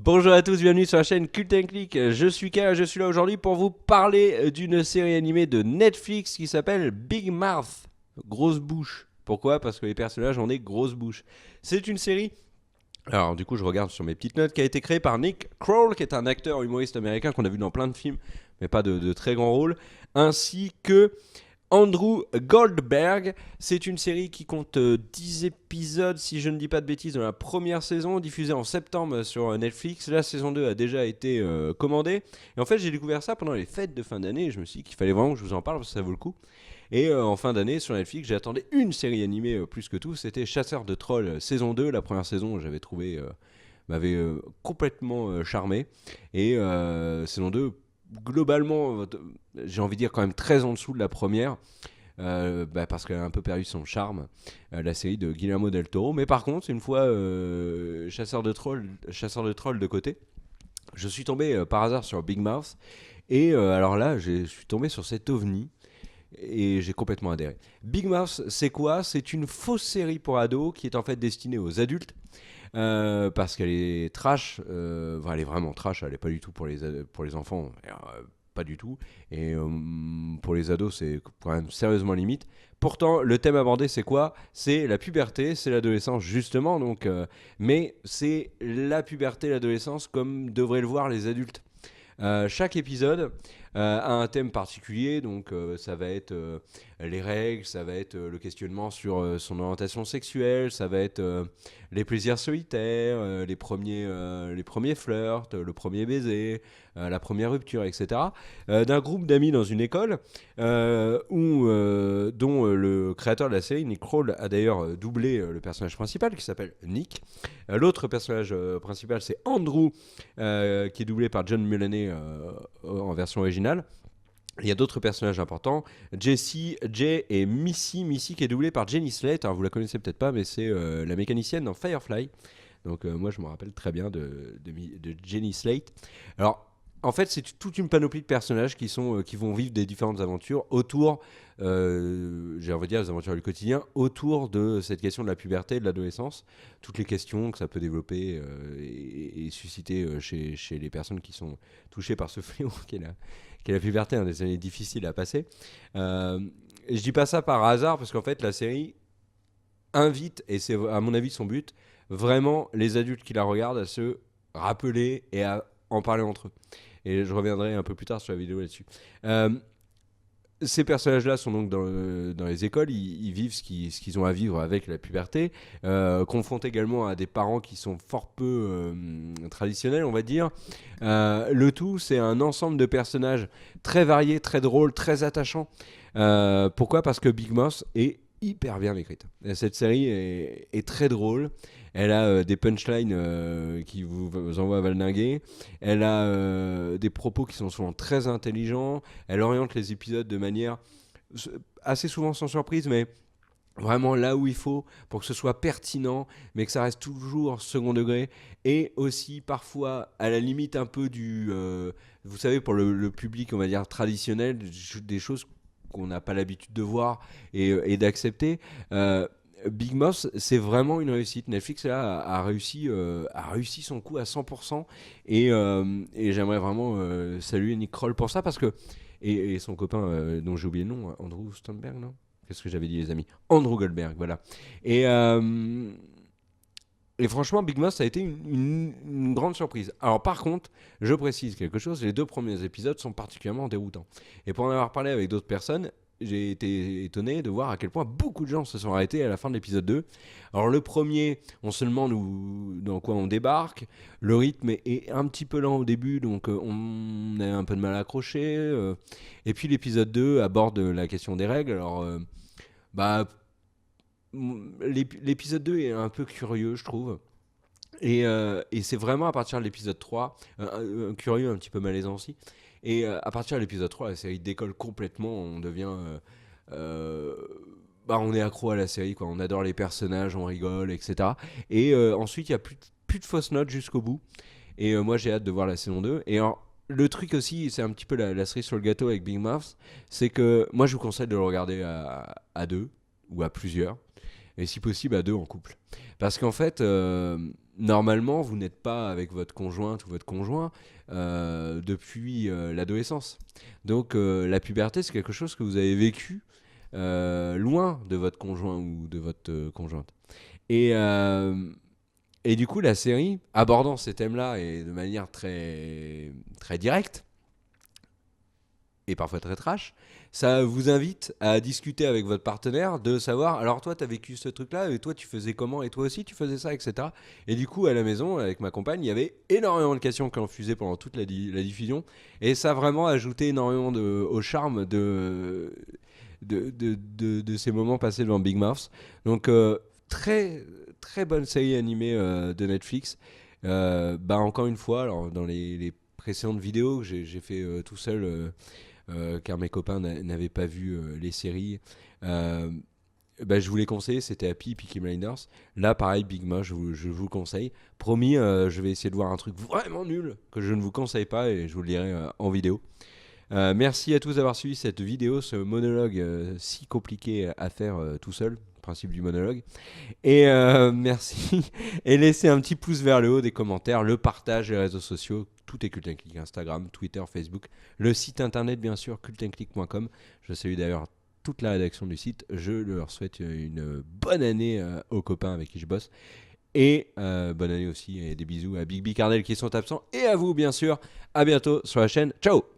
Bonjour à tous, bienvenue sur la chaîne Cult & Click. Je suis K, je suis là aujourd'hui pour vous parler d'une série animée de Netflix qui s'appelle Big Mouth, grosse bouche. Pourquoi ? Parce que les personnages ont des grosses bouches. C'est une série, alors du coup je regarde sur mes petites notes, qui a été créée par Nick Kroll, qui est un acteur humoriste américain qu'on a vu dans plein de films, mais pas de très grands rôles, ainsi que Andrew Goldberg. C'est une série qui compte 10 épisodes, si je ne dis pas de bêtises, dans la première saison, diffusée en septembre sur Netflix. La saison 2 a déjà été commandée. Et en fait, j'ai découvert ça pendant les fêtes de fin d'année. Et je me suis dit qu'il fallait vraiment que je vous en parle parce que ça vaut le coup. Et en fin d'année, sur Netflix, j'attendais une série animée plus que tout. C'était Chasseur de Trolls saison 2. La première saison, j'avais trouvé, m'avait complètement charmé. Et saison 2, globalement, j'ai envie de dire quand même très en dessous de la première. Parce qu'elle a un peu perdu son charme, la série de Guillermo del Toro. Mais par contre, une fois chasseur de trolls de côté, je suis tombé par hasard sur Big Mouth. Et alors là, je suis tombé sur cet ovni. Et j'ai complètement adhéré. Big Mouth, c'est quoi ? C'est une fausse série pour ados qui est en fait destinée aux adultes. Parce qu'elle est trash, elle est vraiment trash, elle est pas du tout pour les enfants, pas du tout, et pour les ados c'est quand même sérieusement limite. Pourtant le thème abordé c'est quoi ? C'est la puberté, c'est l'adolescence justement, donc, mais c'est la puberté, l'adolescence comme devraient le voir les adultes. Chaque épisode a un thème particulier, donc ça va être les règles, ça va être le questionnement sur son orientation sexuelle, ça va être les plaisirs solitaires, les premiers flirts, le premier baiser, la première rupture, etc. D'un groupe d'amis dans une école dont le créateur de la série, Nick Kroll, a d'ailleurs doublé le personnage principal qui s'appelle Nick. L'autre personnage principal, c'est Andrew, qui est doublé par John Mulaney en version originale. Il y a d'autres personnages importants, Jessie, Jay et Missy. Missy qui est doublée par Jenny Slate. Alors vous la connaissez peut-être pas, mais c'est la mécanicienne dans Firefly. Donc moi je me rappelle très bien de Jenny Slate. Alors en fait c'est toute une panoplie de personnages qui vont vivre des différentes aventures autour, j'ai envie de dire des aventures du quotidien, autour de cette question de la puberté et de l'adolescence. Toutes les questions que ça peut développer et susciter chez les personnes qui sont touchées par ce fléau qui est la puberté, hein, des années difficiles à passer. Et je dis pas ça par hasard parce qu'en fait la série invite, et c'est à mon avis son but, vraiment les adultes qui la regardent à se rappeler et à en parler entre eux. Et je reviendrai un peu plus tard sur la vidéo là-dessus. Ces personnages-là sont donc dans les écoles, ils vivent ce qu'ils ont à vivre avec la puberté, confrontés également à des parents qui sont fort peu traditionnels, on va dire. Le tout, c'est un ensemble de personnages très variés, très drôles, très attachants. Pourquoi ? Parce que Big Mouth est hyper bien écrite. Cette série est très drôle. Elle a des punchlines qui vous envoient valdinguer. Elle a des propos qui sont souvent très intelligents. Elle oriente les épisodes de manière assez souvent sans surprise, mais vraiment là où il faut pour que ce soit pertinent, mais que ça reste toujours second degré. Et aussi parfois à la limite un peu vous savez, pour le public, on va dire, traditionnel, des choses qu'on n'a pas l'habitude de voir et d'accepter. Big Mouth, c'est vraiment une réussite. Netflix là, a réussi son coup à 100%, et j'aimerais vraiment saluer Nick Kroll pour ça, parce que et son copain dont j'ai oublié le nom, Andrew Stolberg, non ? Qu'est-ce que j'avais dit, les amis ? Andrew Goldberg, voilà. Et franchement, Big Mouth, ça a été une grande surprise. Alors par contre, je précise quelque chose, les 2 premiers épisodes sont particulièrement déroutants. Et pour en avoir parlé avec d'autres personnes, j'ai été étonné de voir à quel point beaucoup de gens se sont arrêtés à la fin de l'épisode 2. Alors le premier, on se demande dans quoi on débarque. Le rythme est un petit peu lent au début, donc on a un peu de mal à accrocher. Et puis l'épisode 2 aborde la question des règles. Alors, l'épisode 2 est un peu curieux, je trouve. Et c'est vraiment à partir de l'épisode 3, curieux, un petit peu malaisant aussi. Et à partir de l'épisode 3, la série décolle complètement. On devient. On est accro à la série, quoi. On adore les personnages, on rigole, etc. Et ensuite, il n'y a plus de fausses notes jusqu'au bout. Et moi, j'ai hâte de voir la saison 2. Et alors, le truc aussi, c'est un petit peu la cerise sur le gâteau avec Big Mouth, c'est que moi, je vous conseille de le regarder à deux ou à plusieurs. Et si possible à deux en couple. Parce qu'en fait, normalement, vous n'êtes pas avec votre conjointe ou votre conjoint depuis l'adolescence. Donc, la puberté, c'est quelque chose que vous avez vécu loin de votre conjoint ou de votre conjointe. Et, euh, et du coup, la série, abordant ces thèmes-là et de manière très, très directe, et parfois très trash, ça vous invite à discuter avec votre partenaire de savoir, alors toi, tu as vécu ce truc-là, et toi, tu faisais comment, et toi aussi, tu faisais ça, etc. Et du coup, à la maison, avec ma compagne, il y avait énormément de questions qui ont fusé pendant toute la diffusion, et ça a vraiment ajouté énormément au charme de ces moments passés devant Big Mouth. Donc, très, très bonne série animée de Netflix. Encore une fois, alors, dans les précédentes vidéos que j'ai fait tout seul, car mes copains n'avaient pas vu les séries. Euh, je vous les conseille, c'était Happy, Peaky Blinders. Là, pareil, Big Mouth, je vous le conseille. Promis, je vais essayer de voir un truc vraiment nul que je ne vous conseille pas et je vous le dirai en vidéo. Merci à tous d'avoir suivi cette vidéo, ce monologue si compliqué à faire tout seul, principe du monologue. Et merci. Et laissez un petit pouce vers le haut, des commentaires, le partage, les réseaux sociaux. Tout est Cult & Click, Instagram, Twitter, Facebook. Le site internet, bien sûr, cultandclick.com. Je salue d'ailleurs toute la rédaction du site. Je leur souhaite une bonne année aux copains avec qui je bosse. Et bonne année aussi et des bisous à Big B Cardel qui sont absents. Et à vous, bien sûr. À bientôt sur la chaîne. Ciao!